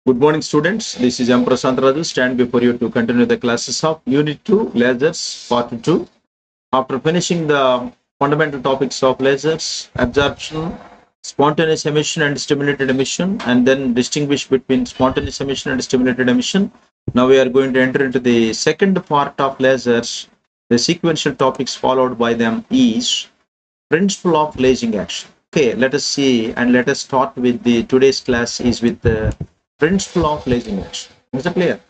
Good morning, students. This is M. Prasant Raju, stand before you to continue the classes of Unit 2, Lasers, Part 2. After finishing the fundamental topics of lasers, absorption, spontaneous emission and stimulated emission, and then distinguish between spontaneous emission and stimulated emission, now we are going to enter into the second part of lasers. The sequential topics followed by them is principle of lasing action. Okay, let us see and let us start with the today's class is with the principle of lasing action. Is it clear?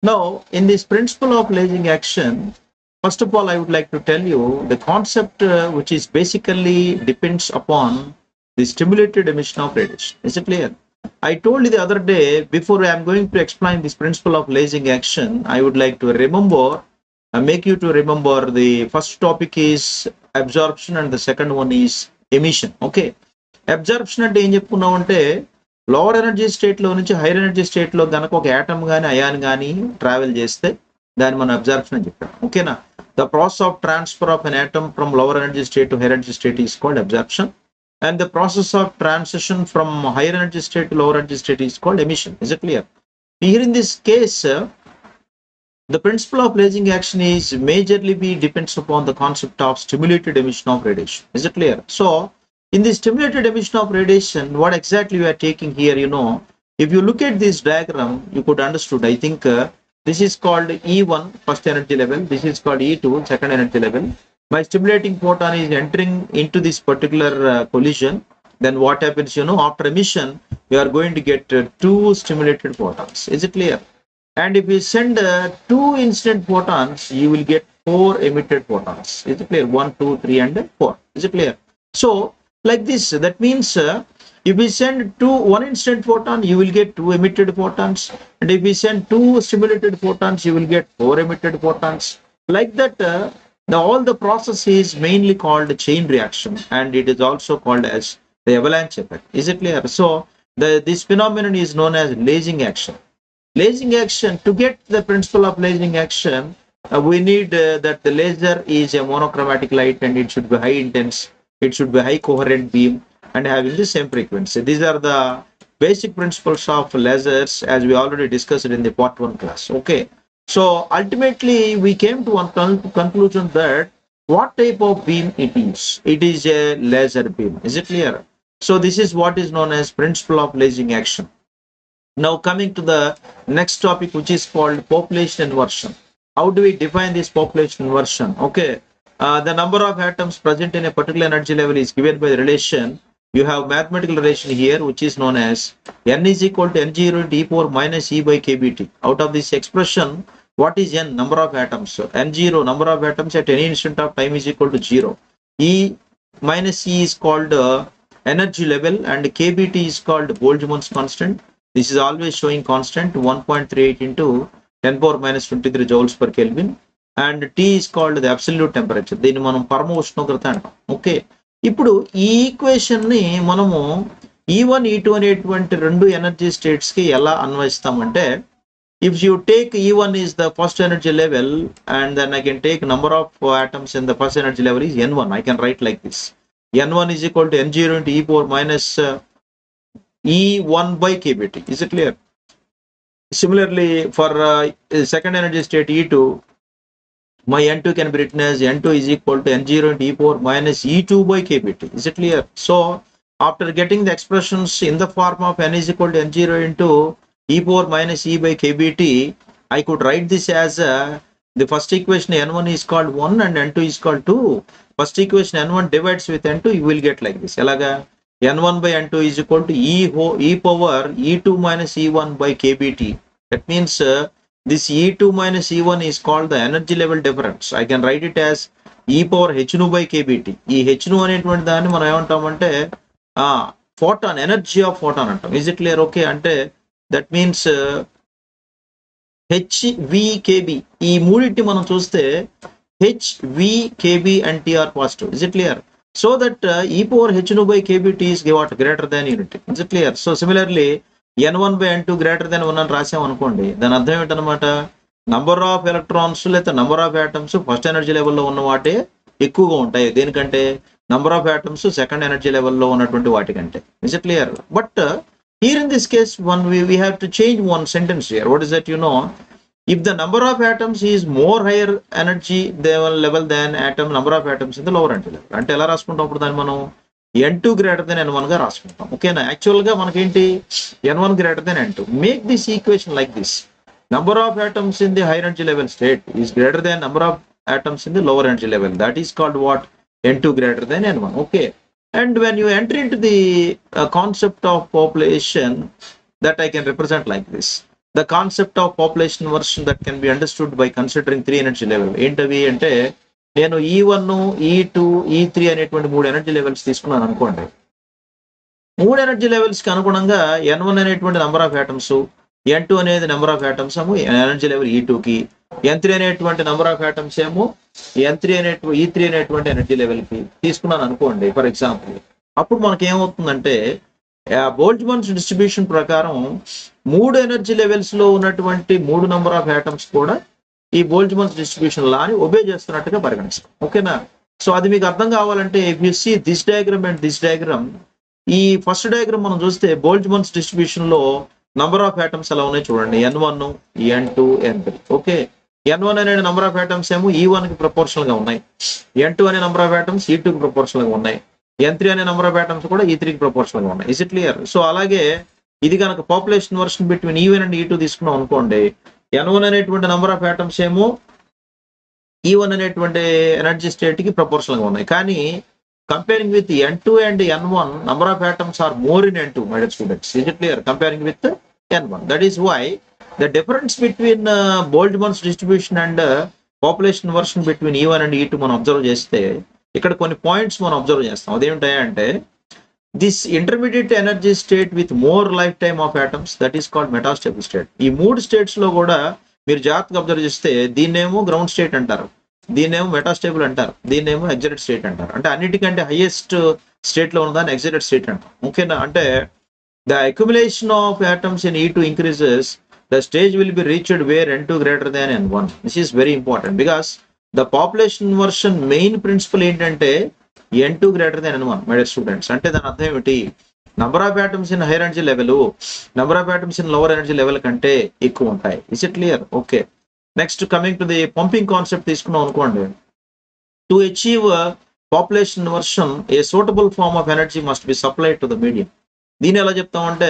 Now, in this principle of lasing action, first of all, I would like to tell you the concept which is basically depends upon the stimulated emission of radiation. Is it clear? I told you the other day, before I am going to explain this principle of lasing action, I would like to remember, make you to remember the first topic is absorption and the second one is emission. Okay, absorption అంటే ఏం చెప్పుకున్నామంటే lower energy state లో నుంచి hire energy state లో కనుక ఒక atom కానీ ion కానీ travel చేస్తే దాన్ని మనం అబ్జర్ప్షన్ అని చెప్పాం. ఓకేనా? The process of transfer of an atom from lower energy state to higher energy state is called absorption, and the process of transition from higher energy state to lower energy state is called emission. Is it clear? Here in this case, the principle of lasing action is majorly depends upon the concept of stimulated emission of radiation. Is it clear? So, in the stimulated emission of radiation, what exactly we are taking here, if you look at this diagram, you could understood. I think this is called E1, first energy level. This is called E2, second energy level. My stimulating photon is entering into this particular collision. Then what happens, after emission, we are going to get two stimulated photons. Is it clear? And if we send two incident photons, you will get four emitted photons. Is it clear? 1, 2, 3, and 4. Is it clear? So, like this, that means if we send one incident photon, you will get two emitted photons. And if we send two stimulated photons, you will get four emitted photons. Like that, all the process is mainly called chain reaction, and it is also called as the avalanche effect. Is it clear? So, this phenomenon is known as lasing action. Lasing action, to get the principle of lasing action, we need that the laser is a monochromatic light and it should be high intense, it should be high coherent beam and having the same frequency. These are the basic principles of lasers as we already discussed in the part 1 class. Okay, so ultimately we came to one conclusion that what type of beam it is. It is a laser beam. Is it clear? So this is what is known as principle of lasing action. Now coming to the next topic, which is called population inversion. How do we define this population inversion? Okay, the number of atoms present in a particular energy level is given by the relation. You have mathematical relation here, which is known as n is equal to n0 into e power minus e by kBt. Out of this expression, what is n? Number of atoms. So n0, number of atoms at any instant of time, is equal to 0. E minus e is called energy level, and kBt is called Boltzmann's constant. This is always showing constant 1.38 into 10 power minus 23 joules per Kelvin, and T is called the absolute temperature. దీన్ని మనం పరమ ఉష్ణోగ్రత అంటాం. Okay, ఇప్పుడు ఈ equation ని మనము E1, E2 అనేటువంటి రెండు ఎనర్జీ స్టేట్స్ కి ఎలా అన్వయిస్తామంటే, if you take E1 is the first energy level, and then I can take number of atoms in the first energy level is N1. I can write like this: N1 is equal to N0 into e power minus E1 by kBt. Is it clear? Similarly, for second energy state E2, my N2 can be written as N2 is equal to N0 into e power minus E2 by kBt. Is it clear? So, after getting the expressions in the form of N is equal to N0 into e power minus e by kBt, I could write this as the first equation N1 is called 1 and N2 is called 2. First equation N1 divides with N2, you will get like this. Elaga N1 by N2 is equal to e power E2 minus E1 by kBt. That means this E2 minus E1 is called the energy level difference. I can write it as e power hnu by kBt. ఈ hnu అనేటువంటి దాన్ని మనం ఏమంటామంటే photon, energy of photon అంటాం. Is it clear? Okay, అంటే that means HVKB. ఈ మూడింటి మనం చూస్తే HVKB and T are positive. Is it clear? So that e power hnu by kBt is what? Greater than unity. Is it clear? So similarly, N1 by N2 greater than 1 అని రాసాం అనుకోండి, దాని అర్థం ఏంటనమాట, number of electrons లేదా number of atoms first energy లెవెల్లో ఉన్న what a ఎక్కువగా ఉంటాయి. దేనికంటే number of atoms second energy లెవెల్లో ఉన్నటువంటి వాటికంటే. Is it clear? But Here in this case, we have to change one sentence here. What is that? If the number of atoms is more higher energy level than number of atoms in the lower energy level. అంటే ఎలా రాసుకుంటాం అప్పుడు దాన్ని మనం n2 greater than n1 గా రాసుకుంటాం. ఓకేనా? Actual గా మనకేంటి n1 greater than n2. Make this equation like this. Number of atoms in the higher energy level state is greater than number of atoms in the lower energy level. That is called what? n2 greater than n1. Okay. And when you enter into the concept of population, that I can represent like this. The concept of population version that can be understood by considering 3 energy level. ఏంటవి అంటే నేను E1, E2, E3 అనేటువంటి 3 energy levels తీసుకున్నాను అనుకోండి. 3 energy levels కి అనుగుణంగా N1 అనేటువంటి number of atoms, N2 అనేది నెంబర్ ఆఫ్ ఆటమ్స్ ఏమో ఎనర్జీ లెవెల్ E2 కి, N3 అనేటువంటి నెంబర్ ఆఫ్ ఆటమ్స్ ఏమో E3 అనేటువంటి ఎనర్జీ లెవెల్ కి తీసుకున్నాను అనుకోండి ఫర్ ఎగ్జాంపుల్. అప్పుడు మనకి ఏమవుతుందంటే బోల్ట్జ్మాన్స్ డిస్ట్రిబ్యూషన్ ప్రకారం 3 ఎనర్జీ లెవెల్స్ లో ఉన్నటువంటి 3 నెంబర్ ఆఫ్ ఆటమ్స్ కూడా ఈ బోల్ట్జ్మాన్స్ డిస్ట్రిబ్యూషన్ లాని ఒబే చేస్తున్నట్టుగా పరిగణిస్తాం. ఓకేనా? సో అది మీకు అర్థం కావాలంటే if you see this diagram and this diagram, ఈ ఫస్ట్ డయాగ్రామ్ మనం చూస్తే బోల్ట్జ్మాన్స్ డిస్ట్రిబ్యూషన్ లో నంబర్ ఆఫ్ ఆటమ్స్ ఎలా ఉన్నాయి చూడండి. N1, N2, N3. Okay, N1 అనే నంబర్ ఆఫ్ ఆటమ్స్ ఏమో E1 కి ప్రపోర్షనల్ గా ఉన్నాయి, N2 అనే నంబర్ ఆఫ్ ఆటమ్స్ E2 కి ప్రపోర్షనల్ గా ఉన్నాయి, N3 అనే నంబర్ ఆఫ్ ఆటమ్స్ కూడా E3 కి ప్రపోర్షనల్ గా ఉన్నాయి. Is it clear? సో అలాగే ఇది కనుక population version between E1 and E2 తీసుకున్నాం అనుకోండి, N1 అనేటువంటి నంబర్ ఆఫ్ ఆటమ్స్ ఏమో E1 అనేటువంటి ఎనర్జీ స్టేట్ కి ప్రపోర్షనల్ గా ఉన్నాయి. కానీ comparing with N2 and N1, number of atoms are more in N2, my dear students. Is it clear? Comparing with N1. That is why the difference between Boltzmann's distribution and population version between E1 and E2 మనం observe చేస్తే ఇక్కడ కొన్ని points మనం observe చేస్తాం. అదేంటంటే this intermediate energy state with more life time of atoms, that is called metastable state. ఈ 3 states లో కూడా మీరు జాగ్రత్తగా అబ్జర్వ్ చేస్తే దీన్నేమో గ్రౌండ్ స్టేట్ అంటారు, దీన్నేమో మెటాస్టేబుల్ అంటారు, దీన్నేమో ఎగ్జైటెడ్ స్టేట్ అంటారు. అంటే అన్నిటికంటే హైయెస్ట్ స్టేట్ లో ఉన్నదాన్ని ఎగ్జైటెడ్ స్టేట్ అంటారు. ఓకేనా? అంటే the accumulation of atoms in E2 increases, the stage will be reached where N2 greater than N1. This is very important because the population version main principle ఏంటంటే N2 greater than N1, my dear students. అంటే దాని అర్థం ఏమిటి? Number of atoms in higher energy level number of atoms in lower energy level కంటే ఎక్కువ ఉంటాయి. Is it clear? Okay, next coming to the pumping concept తీసుకున్నాం అనుకోండి. To achieve population inversion a suitable form of energy must be supplied to the medium. దీని ఎలా చెప్తామంటే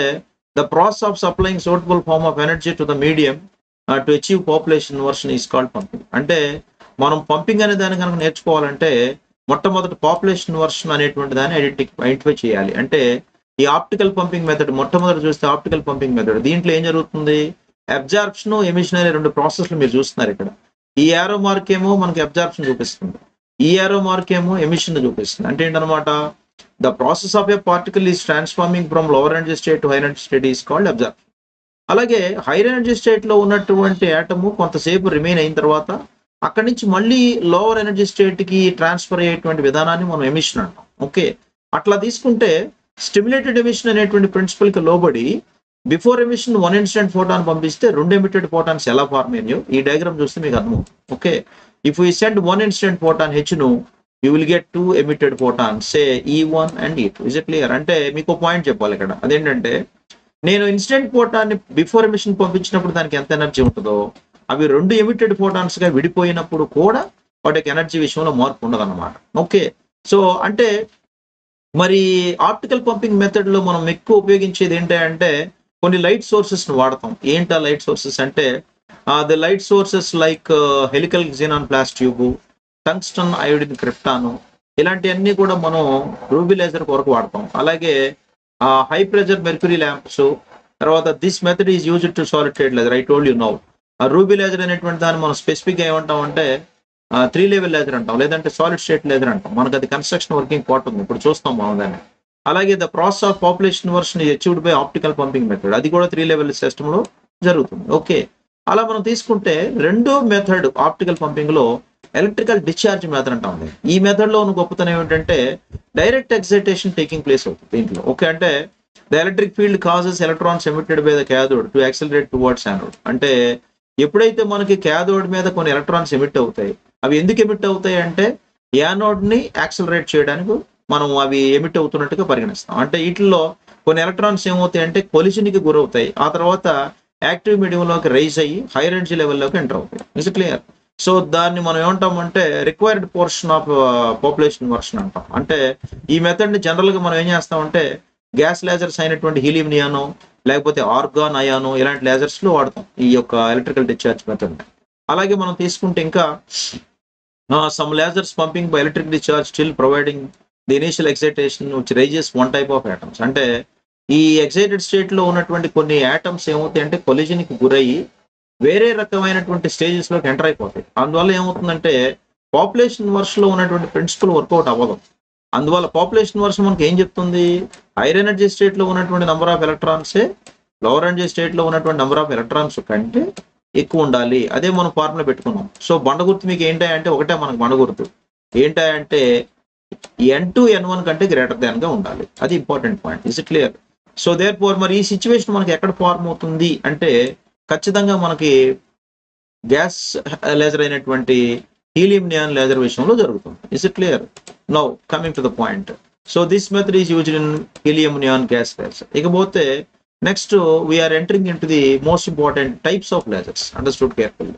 the process of supplying suitable form of energy to the medium to achieve population inversion is called pumping. అంటే మనం pumping అనే దాన్ని కనుక నేర్చుకోవాలంటే మొట్టమొదటి పాపులేషన్ వర్షన్ అనేటువంటి దాన్ని ఐడెంటిఫై చేయాలి. అంటే ఈ ఆప్టికల్ పంపింగ్ మెథడ్ మొట్టమొదటి చూస్తే ఆప్టికల్ పంపింగ్ మెథడ్, దీంట్లో ఏం జరుగుతుంది? అబ్జార్ప్షన్, ఎమిషన్ అనే 2 ప్రాసెస్లు మీరు చూస్తున్నారు ఇక్కడ. ఈ యారో మార్క్ ఏమో మనకి అబ్జార్ప్షన్ చూపిస్తుంది, ఈ యారో మార్క్ ఏమో ఎమిషన్ చూపిస్తుంది. అంటే ఏంటనమాట? The process of a particle is transforming from lower energy state to higher energy state is called absorption. అలాగే హైయర్ ఎనర్జీ స్టేట్ లో ఉన్నటువంటి ఆటము కొంతసేపు రిమైన్ అయిన తర్వాత అక్కడి నుంచి మళ్ళీ లోవర్ ఎనర్జీ స్టేట్ కి ట్రాన్స్ఫర్ అయ్యేటువంటి విధానాన్ని మనం ఎమిషన్ అంటాం. ఓకే, అట్లా తీసుకుంటే స్టిమ్యులేటెడ్ ఎమిషన్ అనేటువంటి ప్రిన్సిపల్ కి లోబడి బిఫోర్ ఎమిషన్ 1 ఇన్సిడెంట్ ఫోటాన్ పంపిస్తే 2 ఎమిటెడ్ ఫోటాన్స్ ఎలా ఫార్మ్ అయ్యాయో ఈ డయాగ్రామ్ చూస్తే మీకు అర్థమవుతుంది. Okay, if you send 1 incident photon H-ను, you will get 2 emitted photons, say E1 and E2. Is it clear? అంటే మీకు పాయింట్ చెప్పాలి ఇక్కడ. అదేంటంటే నేను ఇన్సిడెంట్ ఫోటాన్ని బిఫోర్ ఎమిషన్ పంపించినప్పుడు దానికి ఎంత ఎనర్జీ ఉంటుందో అవి 2 ఎమిటెడ్ ఫోటాన్స్ గా విడిపోయినప్పుడు కూడా వాటికి ఎనర్జీ విషయంలో మార్పు ఉండదు అన్నమాట. ఓకే, సో అంటే మరి ఆప్టికల్ పంపింగ్ మెథడ్ లో మనం ఎక్కువ ఉపయోగించేది ఏంటంటే కొన్ని లైట్ సోర్సెస్ ను వాడతాం. ఏంటా లైట్ సోర్సెస్ అంటే the light sources like helical xenon flash tube, tungsten iodine krypton, ఇలాంటివన్నీ కూడా మనం రూబీ లేజర్ కొరకు వాడతాం. అలాగే హై ప్రెషర్ మెర్క్యూరీ ల్యాంప్స్. తర్వాత this method is used to solid laser. I told you now. Ruby laser అనేటువంటి దాన్ని మనం స్పెసిఫిక్ గా ఏమంటాం అంటే 3 లెవెల్ లేజర్ అంటాం, లేదంటే సాలిడ్ స్టేట్ లేజర్ అంటాం. మనకు అది కన్స్ట్రక్షన్ వర్కింగ్ పార్ట్ ఉంది, ఇప్పుడు చూస్తాం మనం దాన్ని. అలాగే the process of population version is achieved by optical pumping method, అది కూడా 3 లెవెల్ సిస్టమ్ లో జరుగుతుంది. ఓకే, అలా మనం తీసుకుంటే రెండో మెథడ్ ఆప్టికల్ పంపింగ్ లో ఎలక్ట్రికల్ డిశ్చార్జ్ మెథడ్ అంటాం. ఈ మెథడ్ లో ఉన్న గొప్పతనం ఏమిటంటే డైరెక్ట్ ఎక్సైటేషన్ టేకింగ్ ప్లేస్ అవుతుంది దీంట్లో. ఓకే, అంటే the electric field causes electrons emitted by the cathode to accelerate towards anode. అంటే ఎప్పుడైతే మనకి క్యాథోడ్ మీద కొన్ని ఎలక్ట్రాన్స్ ఎమిట్ అవుతాయి, అవి ఎందుకు ఎమిట్ అవుతాయి అంటే యానోడ్ ని యాక్సిలరేట్ చేయడానికి మనం అవి ఎమిట్ అవుతున్నట్టుగా పరిగణిస్తాం. అంటే వీటిల్లో కొన్ని ఎలక్ట్రాన్స్ ఏమవుతాయి అంటే కొలిషన్కి గురవుతాయి, ఆ తర్వాత యాక్టివ్ మీడియంలోకి రైజ్ అయ్యి హైర్ ఎనర్జీ లెవెల్లోకి ఎంటర్ అవుతాయి. Is clear? సో దాన్ని మనం ఏమంటామంటే required portion of population version అంటాం. అంటే ఈ మెథడ్ని జనరల్గా మనం ఏం చేస్తామంటే గ్యాస్ లేజర్స్ అయినటువంటి హీలియం నియానో లేకపోతే ఆర్గాన్ అయానో ఇలాంటి లేజర్స్లో వాడతాం ఈ యొక్క ఎలక్ట్రికల్ డిశ్చార్జ్ మెథడ్. అలాగే మనం తీసుకుంటే ఇంకా some lasers pumping by electric discharge still providing the initial excitation which raises one type of atoms. అంటే ఈ ఎక్సైటెడ్ స్టేట్లో ఉన్నటువంటి కొన్ని యాటమ్స్ ఏమవుతాయి అంటే కొలిజన్కి గురయ్యి వేరే రకమైనటువంటి స్టేజెస్లోకి ఎంటర్ అయిపోతాయి. అందువల్ల ఏమవుతుందంటే పాపులేషన్ వర్స్లో ఉన్నటువంటి ప్రిన్సిపల్ వర్కౌట్ అవ్వదు. అందువల్ల పాపులేషన్ వర్స్ మనకి ఏం చెప్తుంది, హైర్ ఎనర్జీ స్టేట్లో ఉన్నటువంటి నెంబర్ ఆఫ్ ఎలక్ట్రాన్సే లోవర్ ఎనర్జీ స్టేట్లో ఉన్నటువంటి నెంబర్ ఆఫ్ ఎలక్ట్రాన్స్ కంటే ఎక్కువ ఉండాలి. అదే మనం ఫార్ములా పెట్టుకున్నాం. సో బండ గుర్తు మీకు ఏంటంటే ఒకటే మనకు బండ గుర్తు ఏంటంటే N2 N1 కంటే గ్రేటర్ దాన్ గా ఉండాలి. అది important point. Is it clear? So therefore మరి ఈ సిచ్యువేషన్ మనకి ఎక్కడ ఫార్మ్ అవుతుంది అంటే ఖచ్చితంగా మనకి గ్యాస్ లేజర్ అయినటువంటి హీలియం నియాన్ లేజర్ విషయంలో జరుగుతుంది. Is it clear? Now coming to the point. So this method is used in helium neon gas laser. ఇకపోతే next we are entering in to the most important types of lasers. Understood careful.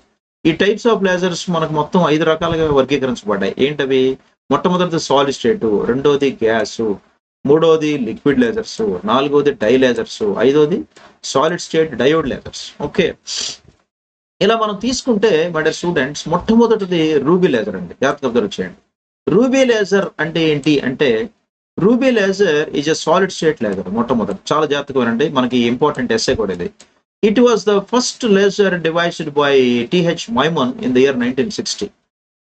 ఈ types of lasers మనకు మొత్తం 5 రకాలుగా వర్గీకరించబడ్డాయి. ఏంటవి? మొట్టమొదటిది solid state, రెండోది gas, మూడోది లిక్విడ్ లేజర్స్, నాలుగోది డై లేజర్స్, ఐదోది solid state diode lasers. Okay, ఇలా మనం తీసుకుంటే మై డియర్ స్టూడెంట్స్ మొట్టమొదటిది రూబీ లేజర్ అండి. జాగ్రత్తగా అబ్జర్వ్ చేయండి. రూబీ లేజర్ అంటే ఏంటి అంటే ruby laser is a solid state laser. మొట్టమొదటి చాలా జాగ్రత్తగా వినండి, మనకి ఇంపార్టెంట్ ఎస్సే కూడా ఇది. It was the first laser devised by T H Maiman in the year 1960.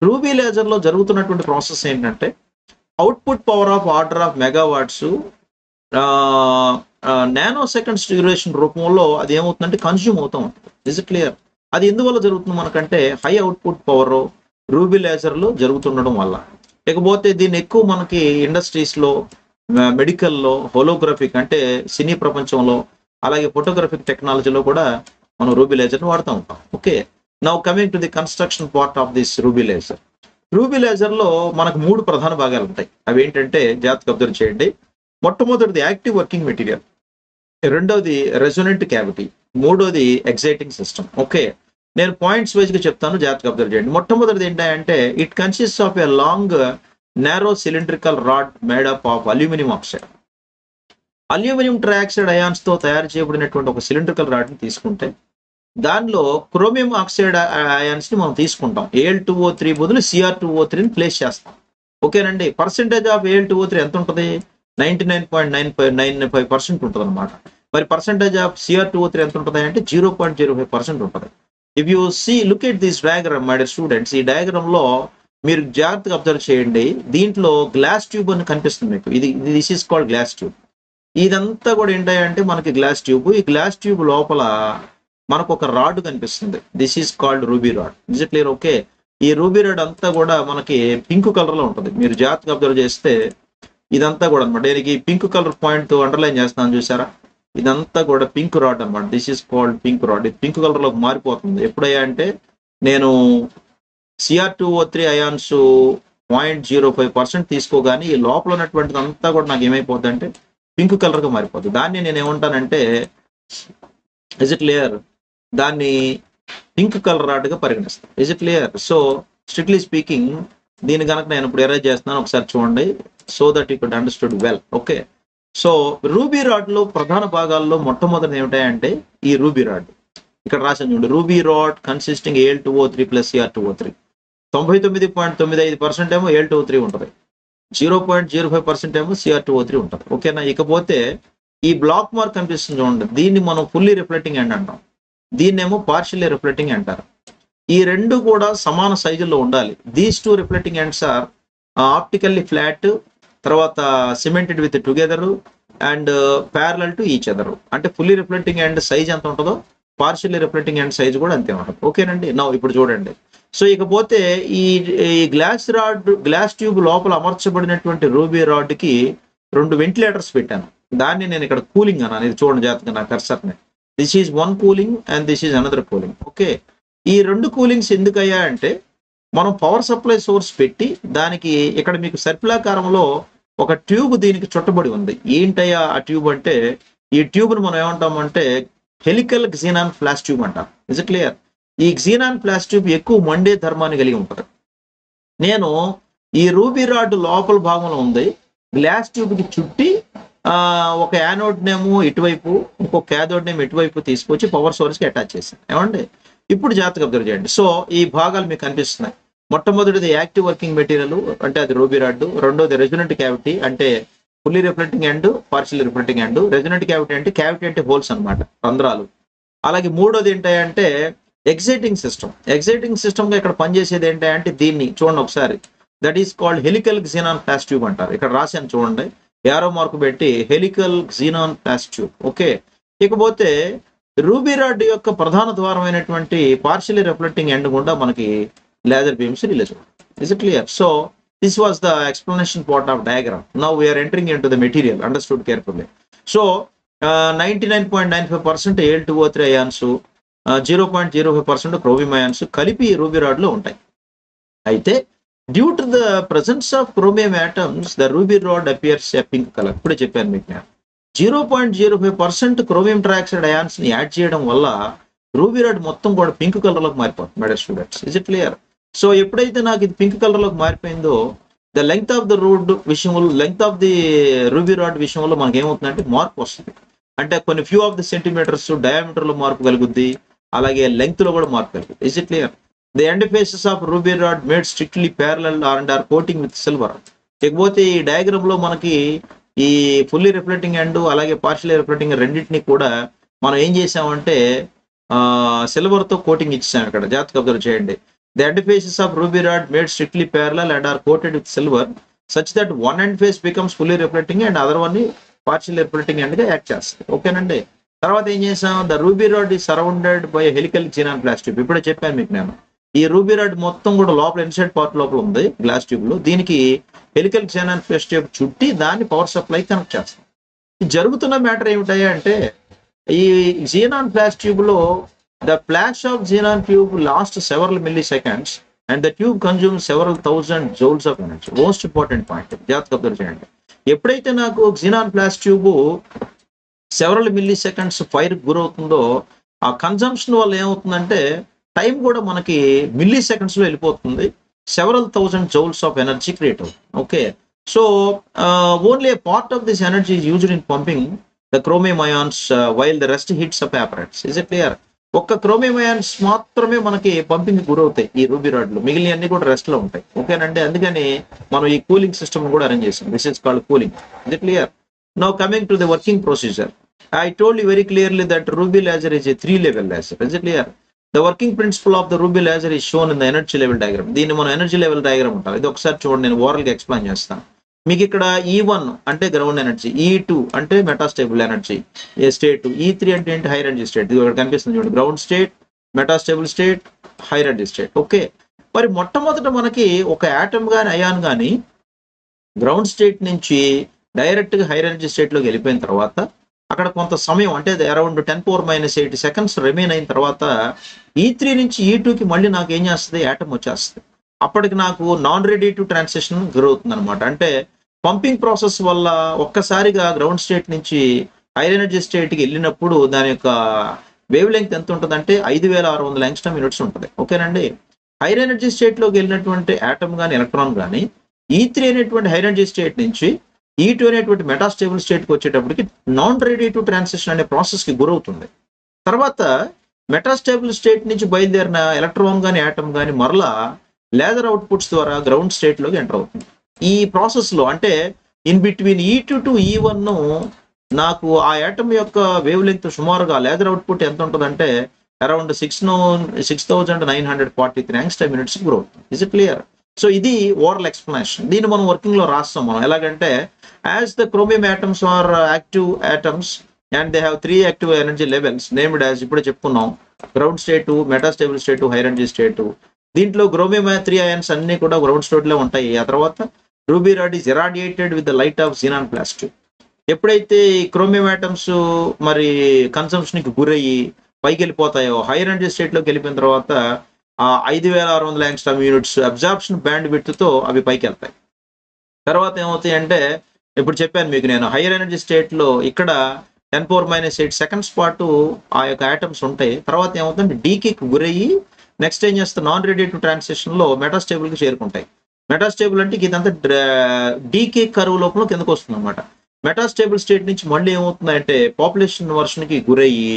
Ruby laser లో జరుగుతున్నటువంటి ప్రాసెస్ ఏంటంటే output power of order of megawatts nano seconds duration రూపంలో అది ఏమవుతుందంటే కన్స్యూమ్ అవుతూ ఉంటుంది. Is it clear? అది ఎందువల్ల జరుగుతుంది మనకంటే హై అవుట్పుట్ పవర్ రూబీ లేజర్లో జరుగుతుండడం వల్ల. ఇకపోతే దీన్ని ఎక్కువ మనకి ఇండస్ట్రీస్లో, మెడికల్లో, హోలోగ్రఫిక్ అంటే సినీ ప్రపంచంలో, అలాగే ఫోటోగ్రఫిక్ టెక్నాలజీలో కూడా మనం రూబీ లేజర్ని వాడుతూ ఉంటాం. Okay, now coming to the construction part of this ruby laser. Ruby లేజర్లో మనకు 3 ప్రధాన భాగాలు ఉంటాయి. అవి ఏంటంటే జాగ్రత్తగా అబ్జర్వ్ చేయండి. మొట్టమొదటిది యాక్టివ్ వర్కింగ్ మెటీరియల్, రెండోది రెజొనెంట్ క్యావిటీ, మూడోది ఎగ్జైటింగ్ సిస్టమ్. ఓకే, నేను పాయింట్స్ వైజ్గా చెప్తాను, జాగ్రత్తగా అబ్జర్వ్ చేయండి. మొట్టమొదటిది ఏంటంటే it consist of a long narrow cylindrical rod made up of aluminium oxide. Aluminium trioxide అయాన్స్తో తయారు చేయబడినటువంటి ఒక సిలిండ్రికల్ రాడ్ని తీసుకుంటే దానిలో క్రోమియం ఆక్సైడ్ అయాన్స్ ని మనం తీసుకుంటాం. Al2O3 బదులు Cr2O3ని ప్లేస్ చేస్తాం. ఓకేనండి. పర్సెంటేజ్ ఆఫ్ Al2O3 ఎంత ఉంటుంది? 99.95% ఉంటుంది అనమాట. మరి పర్సెంటేజ్ ఆఫ్ Cr2O3 ఎంత ఉంటుంది అంటే 0.05% ఉంటుంది. If you look at this diagram my dear students, ఈ డయాగ్రామ్ లో మీరు జాగ్రత్తగా అబ్జర్వ్ చేయండి. దీంట్లో గ్లాస్ ట్యూబ్ అని కనిపిస్తుంది మీకు. This is called glass tube. ఇదంతా కూడా ఏంటంటే మనకి గ్లాస్ ట్యూబ్. ఈ గ్లాస్ ట్యూబ్ లోపల మనకు ఒక రాడ్ కనిపిస్తుంది. This is called ruby rod. Is it clear? Okay, ఈ రూబీ రాడ్ అంతా కూడా మనకి పింక్ కలర్ లో ఉంటుంది. మీరు జాగ్రత్తగా అబ్జర్వ్ చేస్తే ఇదంతా కూడా అనమాట. దీనికి పింక్ కలర్ పాయింట్ అండర్లైన్ చేస్తాను చూసారా? ఇదంతా కూడా పింక్ రాడ్ అనమాట. This is called pink rod. ఇది పింక్ కలర్ లోకి మారిపోతుంది ఎప్పుడయ్యా అంటే నేను Cr2O3 అయాన్స్ 0.05% తీసుకోగానే ఈ లోపల ఉన్నటువంటిది అంతా కూడా నాకు ఏమైపోద్ది అంటే పింక్ కలర్ గా మారిపోతుంది. దాన్ని నేను ఏమంటానంటే ఇస్ ఇట్ క్లియర్? దాన్ని పింక్ కలర్ రాడ్ గా పరిగణిస్తాను. Is it clear? So strictly speaking దీని కనుక నేను ఇప్పుడు ఎరేజ్ చేస్తున్నాను, ఒకసారి చూడండి, so that you could understood well. Okay, so ruby rod లో ప్రధాన భాగాల్లో మొట్టమొదటి ఏమిటాయంటే ఈ రూబీ రాడ్. ఇక్కడ రాసాను చూడండి, ruby rod consisting Al2O3 plus Cr2O3. 99.95% ఏమో Al2O3 ఉంటుంది, 0.05% ఏమో Cr2O3 ఉంటుంది. ఓకేనా? ఇకపోతే ఈ బ్లాక్ మార్క్ కనిపిస్తుంది చూడండి, దీన్ని మనం ఫుల్లీ రిఫ్లెక్టింగ్ ఎండ్ అంటాం, దీన్నేమో పార్షియల్లీ రిఫ్లెక్టింగ్ అంటారు. ఈ రెండు కూడా సమాన సైజుల్లో ఉండాలి. These two reflecting ends are optically flat, తర్వాత cemented with together and parallel to each other. అంటే ఫుల్లీ రిఫ్లెక్టింగ్ ఎండ్ సైజ్ ఎంత ఉంటుందో పార్షియల్లీ రిఫ్లెక్టింగ్ ఎండ్ సైజ్ కూడా అంతే ఉంటుంది. ఓకేనండి? నా ఇప్పుడు చూడండి. సో ఇకపోతే ఈ గ్లాస్ ట్యూబ్ లోపల అమర్చబడినటువంటి రూబీ రాడ్ కి 2 వెంటిలేటర్స్ పెట్టాను. దాన్ని నేను ఇక్కడ కూలింగ్ అన్నాను. ఇది చూడండి జాగ్రత్తగా నా కర్సర్ని. This is one cooling and this is another cooling. Okay, ఈ 2 కూలింగ్స్ ఎందుకయ్యా అంటే మనం పవర్ సప్లై సోర్స్ పెట్టి దానికి ఇక్కడ మీకు సర్పిలాకారంలో ఒక ట్యూబ్ దీనికి చుట్టబడి ఉంది. ఏంటయ్యా ఆ ట్యూబ్ అంటే, ఈ ట్యూబ్‌ని మనం ఏమంటామంటే హెలికల్ క్సినాన్ ఫ్లాష్ ట్యూబ్ అంటాం. Is it clear? ఈ క్సినాన్ ఫ్లాష్ ట్యూబ్ ఎక్కువ మండే ధర్మాన్ని కలిగి ఉంటది. నేను ఈ రూబీ రాడ్ లోపల భాగంలో ఉంది. గ్లాస్ ట్యూబ్‌కి చుట్టి ఒక యానోడ్ నేమో ఇటువైపు, ఇంకో కాథోడ్ నేమో ఇటువైపు తీసుకొచ్చి పవర్ సోర్స్‌కి అటాచ్ చేశాను. ఏమండి? ఇప్పుడు జాగ్రత్తగా అబ్జర్వ్ చేయండి. సో, ఈ భాగాలు మీకు కనిపిస్తున్నాయి. మొట్టమొదటిది యాక్టివ్ వర్కింగ్ మెటీరియల్ అంటే అది రూబీ రాడ్. రెండోది రెజొనెంట్ క్యావిటీ అంటే fully reflecting end, partially reflecting end. Resonant cavity అంటే హోల్స్ అన్నమాట, రంధ్రాలు. అలాగే మూడోది ఏంటంటే ఎగ్జైటింగ్ సిస్టమ్. ఎగ్జైటింగ్ సిస్టమ్ గా ఇక్కడ పనిచేసేది ఏంటంటే దీన్ని చూడండి ఒకసారి. That is called helical క్సినాన్ flash tube అంటారు. ఇక్కడ రాశాను చూడండి, యారో మార్క్ పెట్టి హెలికల్ క్సినాన్ ఫ్లాష్ ట్యూబ్. ఓకే. ఇకపోతే రూబీ రాడ్ యొక్క ప్రధాన ద్వారమైనటువంటి పార్షియల్లీ రిఫ్లెక్టింగ్ ఎండ్ గుండా మనకి లేజర్ బీమ్స్ రిలీజ్ అవుతాయి. Is it clear? So this was the explanation part of diagram. Now we are entering into the material. Understood carefully. So 99.95% Al2O3 ions, 0.05% chromium ions కలిపి ruby rod లో ఉంటాయి. అయితే due to the presence of chromium atoms the ruby rod appears a pink colour. ఇప్పుడే చెప్పాను మీకు నేను. 0.05% chromium trioxide ions ని add చేయడం వల్ల రూబీ రాడ్ మొత్తం కూడా పింక్ కలర్ లోకి మారిపోతుంది madam students. Is it clear? So ఎప్పుడైతే నాకు ఇది పింక్ కలర్ లోకి మారిపోయిందో the length of the rod విషయంలో, length of the ruby rod విషయంలో మనకి ఏమవుతుందంటే మార్పు వస్తుంది. అంటే కొన్ని few of the centimetres diameter లో మార్పు కలుగుద్ది, అలాగే లెంగ్త్ లో కూడా మార్పు కలుగుద్ది. Is it clear? The end faces of ruby rod made strictly parallel and are coating with silver. ఇకపోతే ఈ డయాగ్రామ్ లో మనకి ఈ ఫుల్లీ రిఫ్లెక్టింగ్ అండ్ అలాగే పార్షియల్లీ రిఫ్లెక్టింగ్ రెండింటిని కూడా మనం ఏం చేసామంటే సిల్వర్ తో కోటింగ్ ఇచ్చాం. ఇక్కడ జాగ్రత్తగా అబ్జర్వ్ చేయండి. The end faces of ruby rod made strictly parallel and are coated with silver such that one end face becomes fully reflecting and other one partially reflecting end గా act చేస్తుంది. ఓకేనండి. తర్వాత ఏం చేసాం, ద రూబీ రాడ్ ఈ surrounded by helical క్సినాన్ flash tube. ఇప్పుడే చెప్పాను మీకు నేను. ఈ రూబీ రాడ్ మొత్తం కూడా లోపల ఇన్సైడ్ పార్ట్ లోపల ఉంది గ్లాస్ ట్యూబ్ లో. దీనికి హెలికల్ క్సినాన్ ఫ్లాష్ ట్యూబ్ చుట్టి దాన్ని పవర్ సప్లై కనెక్ట్ చేస్తాం. జరుగుతున్న మ్యాటర్ ఏమిటాయా అంటే ఈ క్సినాన్ ఫ్లాష్ ట్యూబ్ లో the flash of xenon tube lasts several milliseconds and the tube consumes several thousand joules of energy. Most important point. జాగ్రత్తగా అబ్జర్వ్ చేయండి. ఎప్పుడైతే నాకు xenon flash tube several milliseconds fire గురవుతుందో ఆ consumption వల్ల ఏమవుతుందంటే time కూడా మనకి మిల్లీ సెకండ్స్ లో వెళ్ళిపోతుంది. Several thousand joules of energy create అవుతుంది. Okay. So only a part of this energy is used in pumping the chromium ions while the rest heats up apparatus. Is it clear? ఒక్క chromium ions మాత్రమే మనకి pumping గురవుతాయి ఈ ruby rod లో, మిగిలిన అన్ని కూడా రెస్ట్ లో ఉంటాయి. ఓకేనండి. అందుకని మనం ఈ కూలింగ్ సిస్టమ్ కూడా అరేంజ్ చేసాం. This is called cooling. Is it clear? Now coming to the working procedure. I told you very clearly that ruby laser is a 3-level laser. Is it clear? The working principle of the ruby laser is shown in the energy level diagram. దీన్ని మనం energy level diagram అంటారు. ఇది ఒకసారి చూడండి, నేను overall గా explain చేస్తాను. మీకు ఇక్కడ E1 అంటే గ్రౌండ్ ఎనర్జీ, E2 అంటే మెటాస్టేబుల్ ఎనర్జీ స్టేట్, E3 అంటే ఏంటి హై ఎనర్జీ స్టేట్. ఇది ఇక్కడ కనిపిస్తుంది చూడండి, ground state, metastable state, high energy state. Okay. మరి మొట్టమొదట మనకి ఒక యాటమ్ గాని అయాన్ గాని గ్రౌండ్ స్టేట్ నుంచి డైరెక్ట్ గా హై ఎనర్జీ స్టేట్ లోకి వెళ్ళిపోయిన తర్వాత అక్కడ కొంత సమయం అంటే అరౌండ్ 10⁻⁸ సెకండ్స్ రిమైన్ అయిన తర్వాత E3 నుంచి E2కి మళ్ళీ నాకు ఏం చేస్తుంది, యాటమ్ వచ్చేస్తుంది. అప్పటికి నాకు నాన్ రేడియేటివ్ ట్రాన్సిషన్ గురవుతుంది అనమాట. అంటే పంపింగ్ ప్రాసెస్ వల్ల ఒక్కసారిగా గ్రౌండ్ స్టేట్ నుంచి హై ఎనర్జీ స్టేట్కి వెళ్ళినప్పుడు దాని యొక్క వేవ్ లెంగ్త్ ఎంత ఉంటుంది అంటే 5600 యాంగ్స్ట్రామ్ యూనిట్స్ ఉంటుంది. ఓకేనండి. హై ఎనర్జీ స్టేట్ లోకి వెళ్ళినటువంటి యాటమ్ కానీ ఎలక్ట్రాన్ కానీ E3 అనేటువంటి హై ఎనర్జీ స్టేట్ నుంచి E2 అనేటువంటి మెటాస్టేబుల్ స్టేట్కి వచ్చేటప్పటికి నాన్ రేడియేటివ్ ట్రాన్సిషన్ అనే ప్రాసెస్ కి గురవుతుంది. తర్వాత మెటాస్టేబుల్ స్టేట్ నుంచి బయలుదేరిన ఎలక్ట్రాన్ కానీ యాటమ్ కానీ మరలా లేజర్ అవుట్పుట్స్ ద్వారా గ్రౌండ్ స్టేట్ లోకి ఎంటర్ అవుతుంది. ఈ ప్రాసెస్ లో అంటే in between E2 to E1 నాకు ఆ యాటమ్ యొక్క వేవ్ లెంగ్త్ సుమారుగా లేజర్ అవుట్పుట్ ఎంత ఉంటుందంటే అరౌండ్ 6943 యాంగ్స్ట్రామ్ యూనిట్స్ గురవుతుంది. Is it clear? సో ఇది ఓవరాల్ ఎక్స్ప్లెనేషన్. దీన్ని మనం వర్కింగ్ లో రాస్తాం మనం. ఎలాగంటే as the chromium atoms are active atoms and they have 3 active energy levels named as ఇప్పుడే చెప్పుకున్నాం, ground state, metastable state, high energy state. దీంట్లో క్రోమియం 3 అయాన్స్ అన్ని కూడా గ్రౌండ్ స్టేట్ లో ఉంటాయి. ఆ తర్వాత ruby rod is ఇరాడియేటెడ్ with the light of xenon flash tube. ఎప్పుడైతే ఈ క్రోమియం ఆటమ్స్ మరి కన్సంప్షన్ కి గురయ్యి పైకి వెళ్ళిపోతాయో హై ఎనర్జీ స్టేట్ లోకి వెళ్ళిపోయిన తర్వాత 5600 angstrom units absorption band width తో అవి పైకి వెళ్తాయి. తర్వాత ఏమవుతాయి అంటే ఇప్పుడు చెప్పాను మీకు నేను హైయర్ ఎనర్జీ స్టేట్లో ఇక్కడ 10⁻⁸ సెకండ్స్ పాటు ఆ యొక్క ఆటమ్స్ ఉంటాయి. తర్వాత ఏమవుతుందంటే డీకేకి గురయ్యి నెక్స్ట్ ఏం చేస్తారు నాన్ రేడియేటివ్ ట్రాన్సిషన్లో మెటాస్టేబుల్కి చేరుకుంటాయి. మెటాస్టేబుల్ అంటే ఇదంతా డీకే కరువు లోపల కిందకు వస్తుంది అనమాట. మెటాస్టేబుల్ స్టేట్ నుంచి మళ్ళీ ఏమవుతుందంటే పాపులేషన్ వర్షన్కి గురయ్యి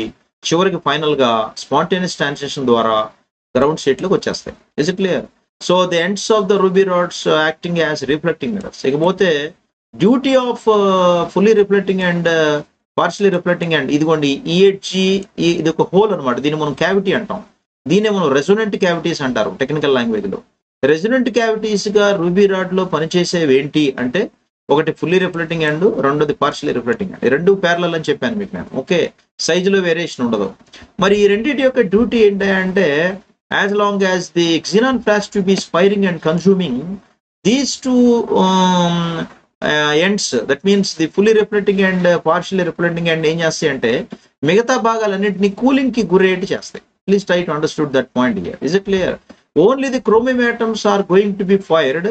చివరికి ఫైనల్ గా స్పాంటేనియస్ ట్రాన్సిషన్ ద్వారా గ్రౌండ్ స్టేట్ లోకి వచ్చేస్తాయి. Is it clear? So the ends of the ruby rods acting as reflecting mirrors. ఇకపోతే duty of fully reflecting and partially reflecting and ఇదిగోండి ఈహెచ్జి ఇది ఒక హోల్ అనమాట. దీన్ని మనం క్యావిటీ అంటాం. దీన్ని మనం రెసొనెంట్ క్యావిటీస్ అంటారు టెక్నికల్ లాంగ్వేజ్ లో. రెసొనెంట్ క్యావిటీస్ గా రూబీ రాడ్ లో పనిచేసేవి ఏంటి అంటే ఒకటి ఫుల్లీ రిఫ్లెక్టింగ్ అండ్ రెండోది పార్షియలీ రిఫ్లెక్టింగ్ అండ్. రెండు ప్యారలల్ అని చెప్పాను మీకు నేను. ఓకే, సైజులో వేరియేషన్ ఉండదు. మరి ఈ రెండింటి యొక్క డ్యూటీ ఏంటంటే as long as the xenon flash tube is firing and consuming these two ends, that means the fully reflecting and partially reflecting and ఏం చేస్తాయి అంటే మిగతా భాగాలన్నింటినీ కూలింగ్ కి గురేట్ చేస్తాయి. Please try to understood that point here. Is it clear? Only the chromium atoms are going to be fired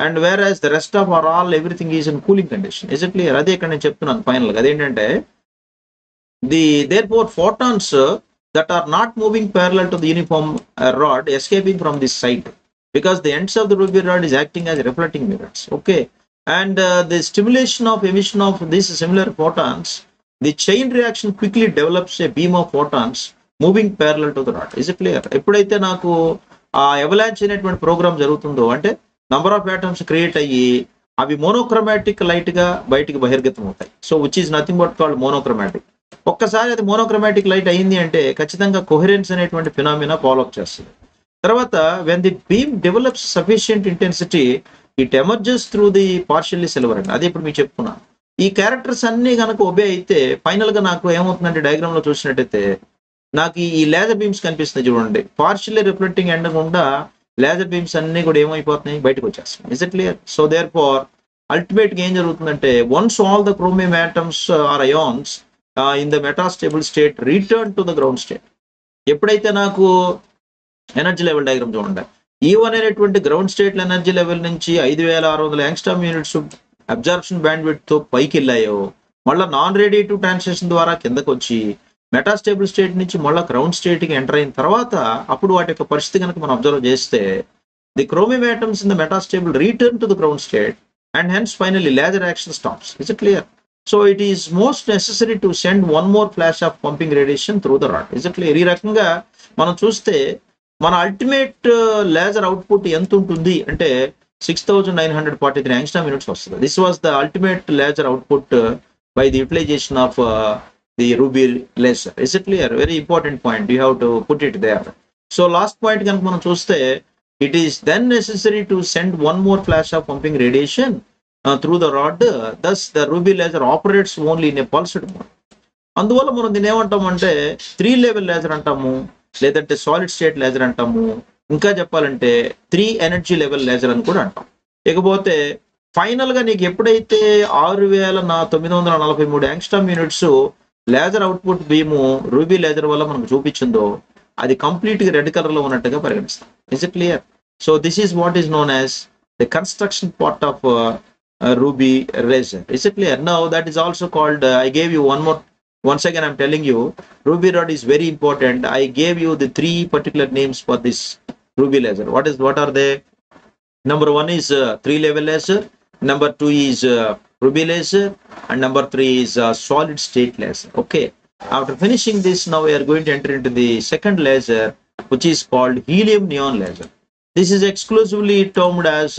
and whereas the rest of are all everything is in cooling condition. Is it clear? అదే ఇక్కడ నేను చెప్తున్నాను final గా. అదేంటంటే therefore photons that are not moving parallel to the uniform rod escaping from this side because the ends of the ruby rod is acting as reflecting mirrors. Okay, and the stimulation of emission of these similar photons, the chain reaction quickly develops a beam of photons moving parallel to the rod. Is it clear? ఎప్పుడైతే నాకు ఆ avalanche అనేటువంటి programme జరుగుతుందో అంటే number of atoms create అయ్యి అవి monochromatic light గా బయటికి బహిర్గతం అవుతాయి. So which is nothing but called monochromatic. ఒక్కసారి అది మోనోక్రోమాటిక్ లైట్ అయింది అంటే ఖచ్చితంగా కొహెరెన్స్ అనేటువంటి ఫినామినా ఫాలో అప్ చేస్తుంది. తర్వాత when the beam develops sufficient intensity it emerges through the partially silver and. అదే ఇప్పుడు మీకు చెప్పుకున్నాను. ఈ క్యారెక్టర్స్ అన్ని కనుక ఒబే అయితే ఫైనల్ గా నాకు ఏమవుతుందంటే డయాగ్రామ్ లో చూసినట్టయితే నాకు ఈ లేజర్ బీమ్స్ కనిపిస్తుంది చూడండి. పార్షియల్లీ రిఫ్లెక్టింగ్ ఎండ్ గుండా లేజర్ బీమ్స్ అన్ని కూడా ఏమైపోతున్నాయి బయటకు వచ్చేస్తాయి. Is it clear? So therefore ultimate గా ఏం జరుగుతుందంటే once all the chromium atoms are ions in the metastable state return to the ground state. ఎప్పుడైతే నాకు ఎనర్జీ లెవెల్ డయాగ్రామ్ చూడండి, E1 అనేటువంటి గ్రౌండ్ స్టేట్ ఎనర్జీ లెవెల్ నుంచి 5600 angstrom units absorption band width తో పైకి వెళ్ళాయో మళ్ళీ నాన్ రేడియేటివ్ ట్రాన్సిషన్ ద్వారా కిందకు వచ్చి మెటాస్టేబుల్ స్టేట్ నుంచి మళ్ళీ గ్రౌండ్ స్టేట్ కి ఎంటర్ అయిన తర్వాత అప్పుడు వాటి యొక్క పరిస్థితి కనుక మనం అబ్జర్వ్ చేస్తే the chromium atoms in the metastable return to the ground state and hence finally laser action stops. Is it clear? So it is most necessary to send one more flash of pumping radiation through the rod. Is it clear? ఈ రకంగా మనం చూస్తే మన ultimate laser output ఎంత ఉంటుంది అంటే 6943 angstrom units వస్తుంది. This was the ultimate laser output by the utilization of the ruby laser. Is it clear? Very important point, you have to put it there. So last point కనుక మనం చూస్తే it is then necessary to send one more flash of pumping radiation through the rod. Thus the ruby laser operates only in a pulsed mode. అందువల్ల మనం దీన్ని ఏమంటామంటే 3 level laser అంటాము, లేదంటే solid state laser అంటాము, ఇంకా చెప్పాలంటే 3 ఎనర్జీ లెవెల్ లేజర్ అని కూడా అంటాం. ఇకపోతే ఫైనల్ గా నీకు ఎప్పుడైతే 6943 angstrom units laser output beam ruby laser వల్ల మనకు చూపించిందో అది కంప్లీట్ గా రెడ్ కలర్ లో ఉన్నట్టుగా పరిగణిస్తాం. Is it clear? So this is what is known as the construction part of ruby laser. Is it clear? Now that is also called, I gave you one more, once again I'm telling you ruby rod is very important. I gave you the 3 particular names for this ruby laser. What are they? Number 1 is 3 level laser, number 2 is ruby laser, and number 3 is solid state laser. Okay, after finishing this, now we are going to enter into the second laser, which is called helium neon laser. This is exclusively termed as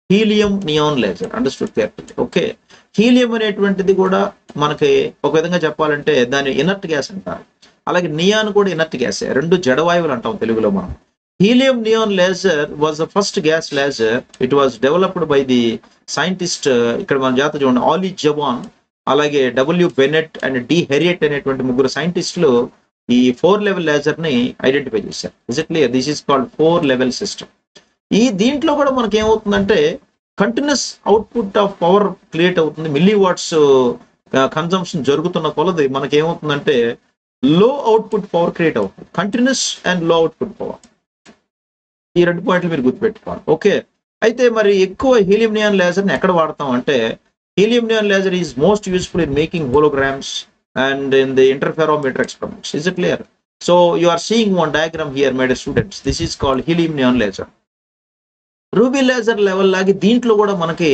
helium neon laser. Understood carefully? Okay, helium అనేటువంటిది కూడా మనకి ఒక విధంగా చెప్పాలంటే దాని inert gas అంటారు. అలాగే neon కూడా ఇనర్ట్ గ్యాసే, రెండు జడవాయువులు అంటాం తెలుగులో మనం. Helium neon laser was the first gas laser. It was developed by the scientist, ఇక్కడ మన జాతర చూడండి, ఆలీ జవాన్, అలాగే డబ్ల్యూ బెనెట్ అండ్ డి హెరియట్ అనేటువంటి 3 సైంటిస్టులు ఈ 4 లెవెల్ లేజర్ ని ఐడెంటిఫై చేశారు. Is it clear? This is called 4 level system. ఈ దీంట్లో కూడా మనకి ఏమవుతుందంటే continuous output of power create అవుతుంది. మిల్లీ వాట్స్ కన్జంప్షన్ జరుగుతున్న కొలది మనకి ఏమవుతుందంటే లో అవుట్పుట్ పవర్ క్రియేట్ అవుతుంది. కంటిన్యూస్ అండ్ లో అవుట్పుట్ పవర్, ఈ 2 పాయింట్లు మీరు గుర్తుపెట్టుకోవాలి. ఓకే, అయితే మరి ఎక్కువ హీలియం నియాన్ లేజర్ని ఎక్కడ వాడతాం అంటే, helium neon laser is most useful in making holograms and in the interferometer experiments. Is it clear? So you are seeing one diagram here my dear students. This is called helium neon laser. Ruby laser level లాగే దీంట్లో కూడా మనకి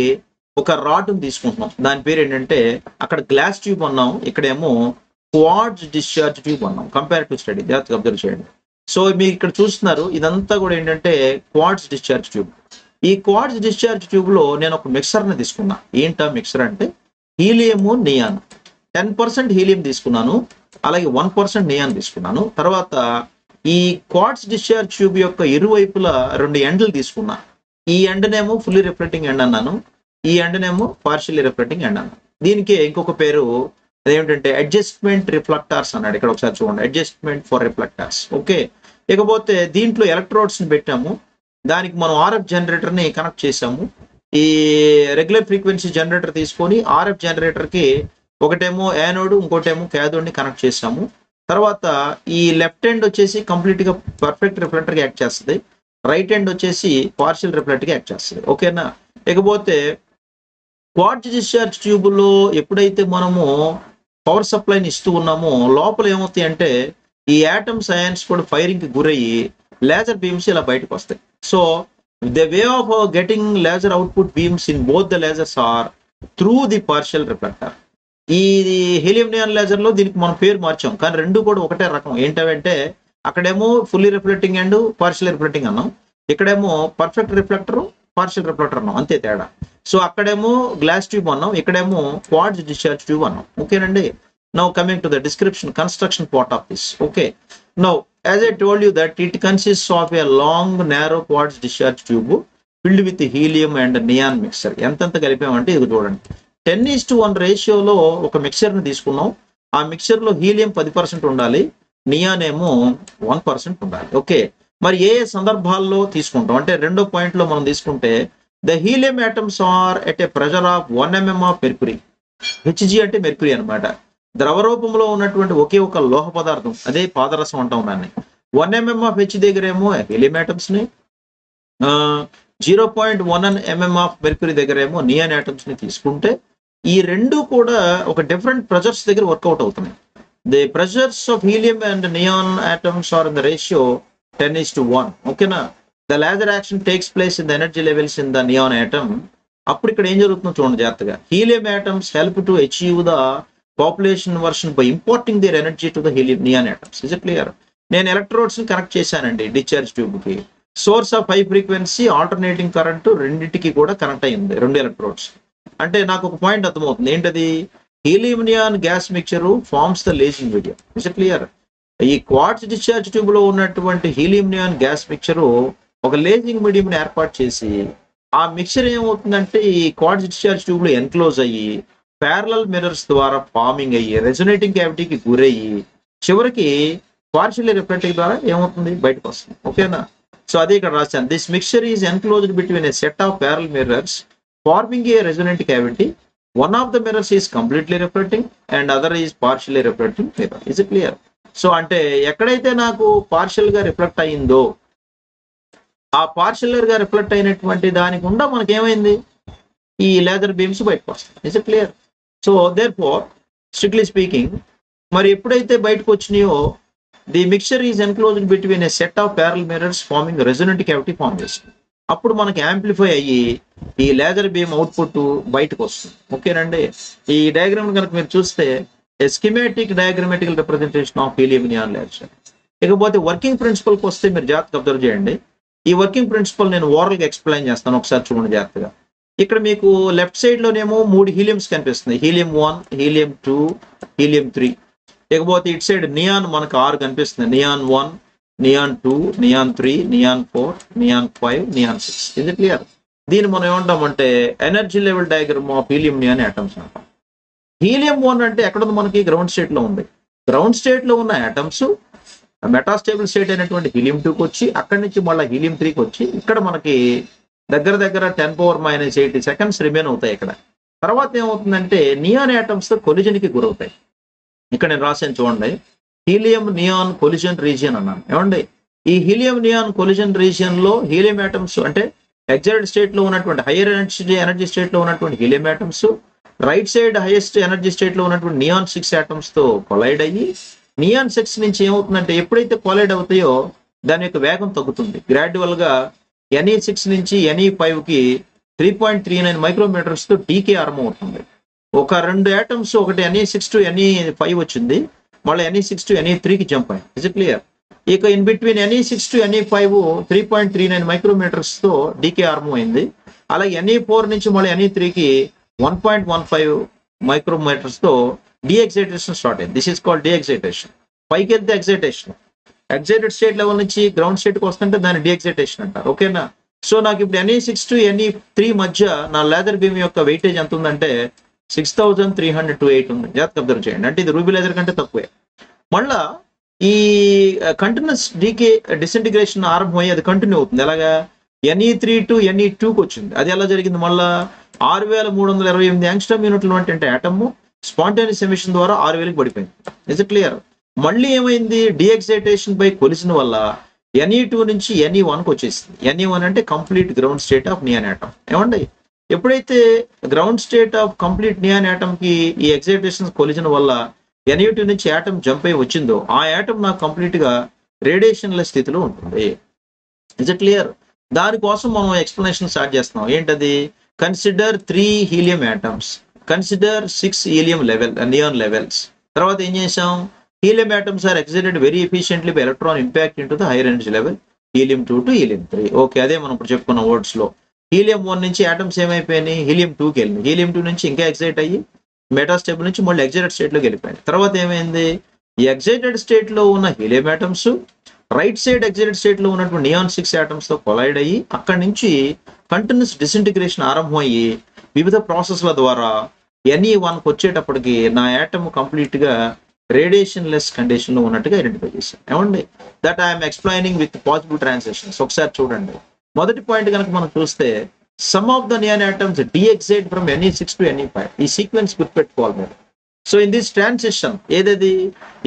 ఒక రాడ్ని తీసుకుంటున్నాం. దాని పేరు ఏంటంటే, అక్కడ గ్లాస్ ట్యూబ్ అన్నాం, ఇక్కడేమో క్వార్ట్జ్ డిశ్చార్జ్ ట్యూబ్ అన్నాం. కంపేర్ టు స్టడీ, జాగ్రత్తగా అబ్జర్వ్ చేయండి. సో మీరు ఇక్కడ చూస్తున్నారు, ఇదంతా కూడా ఏంటంటే క్వార్ట్జ్ డిశ్చార్జ్ ట్యూబ్. ఈ క్వార్ట్జ్ డిశ్చార్జ్ ట్యూబ్ లో నేను ఒక మిక్సర్ని తీసుకున్నా. ఏంటా మిక్సర్ అంటే, హీలియము నియాన్. 10% హీలియం తీసుకున్నాను, అలాగే 1% నియాన్ తీసుకున్నాను. తర్వాత ఈ క్వార్ట్జ్ డిశ్చార్జ్ ట్యూబ్ యొక్క ఇరువైపులా 2 ఎండ్లు తీసుకున్నా. ఈ ఎండ్నేమో ఫుల్లీ రిఫ్లెక్టింగ్ ఎండ్ అన్నాను, ఈ ఎండ్నేమో పార్షియల్లీ రిఫ్లెక్టింగ్ ఎండ్ అన్నాను. దీనికి ఇంకొక పేరు అదేమిటంటే అడ్జస్ట్మెంట్ రిఫ్లెక్టార్స్ అన్నాడు. ఇక్కడ ఒకసారి చూడండి, అడ్జస్ట్మెంట్ ఫర్ రిఫ్లెక్టార్స్. ఓకే, ఇకపోతే దీంట్లో ఎలక్ట్రోడ్స్ని పెట్టాము, దానికి మనం ఆర్ఎఫ్ జనరేటర్ని కనెక్ట్ చేసాము. ఈ రెగ్యులర్ ఫ్రీక్వెన్సీ జనరేటర్ తీసుకొని ఆర్ఎఫ్ జనరేటర్కి ఒకటేమో యానోడ్, ఇంకోటేమో క్యాథోడ్ని కనెక్ట్ చేసాము. తర్వాత ఈ లెఫ్ట్ హ్యాండ్ వచ్చేసి కంప్లీట్గా పర్ఫెక్ట్ రిఫ్లెక్టర్కి యాక్ట్ చేస్తుంది, రైట్ హ్యాండ్ వచ్చేసి పార్షియల్ రిఫ్లెక్టర్కి యాక్ట్ చేస్తుంది. ఓకేనా? ఇకపోతే క్వార్ట్జ్ డిశ్చార్జ్ ట్యూబ్లో ఎప్పుడైతే మనము పవర్ సప్లైని ఇస్తూ ఉన్నామో, లోపల ఏమవుతాయి అంటే ఈ యాటమ్స్ అయాన్స్ కూడా ఫైరింగ్కి గురయ్యి లేజర్ బీమ్స్ ఇలా బయటకు వస్తాయి. So the way of getting laser output beams in both the lasers are through the partial reflector. ఈ హీలియం నియాన్ లేజర్ లో దీనికి మనం పేరు మార్చాం, కానీ రెండు కూడా ఒకటే రకం. ఏంటంటే అక్కడేమో fully reflecting and partial reflecting అన్నాం, ఇక్కడేమో పర్ఫెక్ట్ రిఫ్లెక్టర్ పార్షియల్ రిఫ్లెక్టర్ అన్నాం, అంతే తేడా. సో అక్కడేమో గ్లాస్ ట్యూబ్ అన్నాం, ఇక్కడేమో క్వార్ట్జ్ డిశ్చార్జ్ ట్యూబ్ అన్నాం. ఓకేనండి? Now coming to the description construction part of this. Okay, now as I told you that it consists of a long narrow quartz discharge tube filled with helium and neon mixture. ఎంతెంత కలిపామంటే ఇది చూడండి, 10:1 రేషియోలో ఒక మిక్చర్ని తీసుకున్నాం. ఆ మిక్చర్లో helium 10% ఉండాలి, neon ఏమో 1% ఉండాలి. ఓకే, మరి ఏ ఏ సందర్భాల్లో తీసుకుంటాం అంటే, రెండో పాయింట్లో మనం తీసుకుంటే the helium atoms are at a pressure of 1 mm of mercury. H G అంటే మెర్క్యూరీ అనమాట. ద్రవ రూపంలో ఉన్నటువంటి ఒకే ఒక లోహ పదార్థం, అదే పాదరసం అంటాం దాన్ని. 1 mm ఆఫ్ హెచ్ దగ్గర ఏమో హీలియం ఆటమ్స్ ని, 0.1 mm ఆఫ్ మెర్క్యూరీ దగ్గర ఏమో నియాన్ ఆటమ్స్ ని తీసుకుంటే, ఈ రెండు కూడా ఒక డిఫరెంట్ ప్రెషర్స్ దగ్గర వర్కౌట్ అవుతున్నాయి. The pressures of helium and neon atoms are in the ratio 10:1. ఓకేనా? The laser action takes place in the energy levels in the neon atom. అప్పుడు ఇక్కడ ఏం జరుగుతుందో చూడండి జాగ్రత్తగా. Helium atoms help to achieve the population version by importing their energy to the helium neon atoms. Is it clear? నేను electrodes ని connect చేశానండి discharge tube కి. Source of high frequency alternating current రెండింటికి కూడా కనెక్ట్ అయింది, 2 electrodes. అంటే నాకు ఒక పాయింట్ అర్థమవుతుంది, ఏంటది? Helium neon gas mixture forms the lasing medium. Is it clear? ఈ క్వార్ట్జ్ డిశ్చార్జ్ ట్యూబ్ లో ఉన్నటువంటి హీలియం నియాన్ గ్యాస్ మిక్చర్ ఒక లేజింగ్ మీడియం ని ఏర్పాటు చేసి, ఆ మిక్చర్ ఏమవుతుందంటే ఈ క్వార్ట్జ్ డిశ్చార్జ్ ట్యూబ్ లో ఎన్క్లోజ్ అయ్యి ప్యారలల్ మిర్రర్స్ ద్వారా ఫార్మింగ్ అయ్యి రెజొనేటింగ్ క్యావిటీకి గురయ్యి చివరికి పార్షియల్లీ రిఫ్లెక్టింగ్ ద్వారా ఏమవుతుంది? బయటకు వస్తుంది. ఓకేనా? సో అదే ఇక్కడ రాశాను, this mixture is enclosed between a set of parallel mirrors forming a resonant cavity. One of the mirrors is completely reflecting and other is partially reflecting mirror. Is it clear? So అంటే ఎక్కడైతే నాకు partial గా reflect అయ్యిందో, ఆ partial గా reflect అయినటువంటి దానికి ఉండా మనకి ఏమైంది? ఈ లేజర్ బీమ్స్ బయటకు వస్తాయి. Is it clear? So therefore strictly speaking, మరి ఎప్పుడైతే బయటకు వచ్చినాయో the mixture is enclosed between a set of parallel mirrors forming resonant cavity form చేస్తుంది. అప్పుడు మనకి యాంప్లిఫై అయ్యి ఈ లేజర్ బీమ్ అవుట్పుట్ బయటకు వస్తుంది. ఓకేనండి? ఈ డయాగ్రామ్ కనుక మీరు చూస్తే schematic diagrammatical representation of helium neon laser. ఇకపోతే వర్కింగ్ ప్రిన్సిపల్కి వస్తే మీరు జాగ్రత్తగా అబ్జర్వ్ చేయండి. ఈ వర్కింగ్ ప్రిన్సిపల్ నేను ఓరల్గా ఎక్స్ప్లెయిన్ చేస్తాను, ఒకసారి చూడండి జాగ్రత్తగా. ఇక్కడ మీకు లెఫ్ట్ సైడ్ లోనేమో 3 హీలియంస్ కనిపిస్తుంది, హీలియం 1, హీలియం 2, హీలియం 3. ఇకపోతే ఇటు సైడ్ నియాన్ మనకు 6 కనిపిస్తుంది, neon 1, neon 2, neon 3, neon 4, neon 5, neon 6. ఇది క్లియర్? దీన్ని మనం ఏమంటామంటే energy level diagram of helium neon atoms అంటాం. హీలియం 1 అంటే ఎక్కడ ఉంది? మనకి గ్రౌండ్ స్టేట్ లో ఉంది. గ్రౌండ్ స్టేట్ లో ఉన్న ఆటమ్స్ మెటాస్టేబుల్ స్టేట్ అయినటువంటి హీలియం 2కి వచ్చి, అక్కడి నుంచి మళ్ళీ హీలియం 3కి వచ్చి, ఇక్కడ మనకి దగ్గర 10⁻⁻80 సెకండ్స్ రిమైన్ అవుతాయి ఇక్కడ. తర్వాత ఏమవుతుందంటే నియాన్ ఆటమ్స్ తో కొలిజన్ కి గురవుతాయి. ఇక్కడ నేను రాశాను చూడండి, హీలియం నియాన్ కొలిజన్ రీజియన్ అన్నాను. ఏమండి? ఈ హీలియం నియాన్ కొలిజన్ రీజియన్ లో హీలియం ఆటమ్స్ అంటే ఎగ్జైటెడ్ స్టేట్ లో ఉన్నటువంటి హైయర్ ఎనర్జీ స్టేట్ లో ఉన్నటువంటి helium atoms right side highest energy state లో ఉన్నటువంటి నియాన్ 6 ఆటమ్స్ తో కొలైడ్ అయ్యి నియాన్ 6 నుంచి ఏమవుతుందంటే ఎప్పుడైతే కొలైడ్ అవుతాయో దాని యొక్క వేగం తగ్గుతుంది. గ్రాడ్యువల్ గా Ne6 నుంచి Ne5 కి 3.39 మైక్రోమీటర్స్ తో డీకే ఆరంభమవుతుంది. ఒక 2 ఆటమ్స్ ఒకటి Ne6 టు Ne5 వచ్చింది, మళ్ళీ Ne6 టు Ne3 కి జంప్ అయింది. Is it clear? ఇక in between Ne6 to Ne5 3.39 micrometres తో డీకే ఆరంభమైంది. అలాగే Ne4 నుంచి మళ్ళీ Ne3కి 1.15 మైక్రోమీటర్స్ తో డీఎక్సైటేషన్ స్టార్ట్ అయింది. This is called de-excitation. పైకి వెళ్తే ఎక్సైటేషన్, ఎగ్జైటెడ్ స్టేట్ లెవెల్ నుంచి గ్రౌండ్ స్టేట్ కి వస్తుంటే దాన్ని డీఎక్సైటేషన్ అంటారు. ఓకేనా? సో నాకు ఇప్పుడు Ne6 టు Ne3 మధ్య నా లేజర్ బీమ్ యొక్క వెయిటేజ్ ఎంత ఉందంటే 6300 to 8 ఉంది. జాగ్రత్తగా అబ్జర్వ్ చేయండి. అంటే ఇది రూబీ లేజర్ కంటే తక్కువే. మళ్ళా ఈ కంటిన్యూస్ డీకే డిసింటిగ్రేషన్ ఆరంభమయ్యి అది కంటిన్యూ అవుతుంది. ఎలాగా Ne3 టు Ne2కి వచ్చింది. అది ఎలా జరిగింది? మళ్ళా 6328 యాంగ్స్ట్రామ్ యూనిట్లు అంటే ఆటమ్ స్పాంటేనియస్ ఎమిషన్ ద్వారా 6000కి పడిపోయింది. Is it clear? మళ్ళీ ఏమైంది? డీఎక్సైటేషన్ బై కొలిషన్ వల్ల Ne2 నుంచి Ne1కి వచ్చేసింది. Ne1 అంటే complete ground state of neon atom. ఏమండి? ఎప్పుడైతే ground state of complete neon atom కి ఈ ఎక్సైటేషన్ కొలిషన్ వల్ల Ne2 నుంచి ఆటమ్ జంప్ అయి వచ్చిందో ఆ ఆటమ్ నాకు కంప్లీట్ గా రేడియేషన్ లెస్ స్థితిలో ఉంటుంది. Is it clear? దానికోసం మనం ఎక్స్ప్లెనేషన్ స్టార్ట్ చేస్తున్నాం. ఏంటది? Consider 3 helium atoms, consider 6 helium neon levels. తర్వాత ఏం చేసాం? Helium atoms are excited very efficiently by electron impact into the higher energy level helium 2 to helium 3. Okay, అదే మనం ఇప్పుడు చెప్పుకున్న వర్డ్స్ లో హీలియం 1 నుంచి ఆటమ్స్ ఏమైపోయినాయి? హీలియం 2కి వెళ్ళింది. హీలియం 2 నుంచి ఇంకా ఎక్సైట్ అయ్యి మెటాస్టేబుల్ నుంచి మళ్ళీ ఎగ్జైటెడ్ స్టేట్ లోకి వెళ్ళిపోయింది. తర్వాత ఏమైంది? ఈ ఎగ్జైటెడ్ స్టేట్ లో ఉన్న helium atoms right side excited state లో ఉన్నటువంటి నియాన్ 6 ఆటమ్స్ తో కొలైడ్ అయ్యి అక్కడి నుంచి కంటిన్యూస్ డిసింటిగ్రేషన్ ఆరంభమయ్యి వివిధ ప్రాసెస్ల ద్వారా Ne1కి వచ్చేటప్పటికి నా ఆటమ్ కంప్లీట్ గా రేడియేషన్ లెస్ కండిషన్ లో ఉన్నట్టుగా ఐడెంటిఫై చేశాను. ఏమండి? That I'm explaining with possible transactions. ఒకసారి చూడండి. మొదటి పాయింట్ కనుక మనం చూస్తే some of the neon atoms de-excite from Ne6 to Ne5. ఈ సీక్వెన్స్ గుర్తుపెట్టుకోవాలి మీరు. సో ఇన్ దిస్ ట్రాన్సిషన్ ఏదది?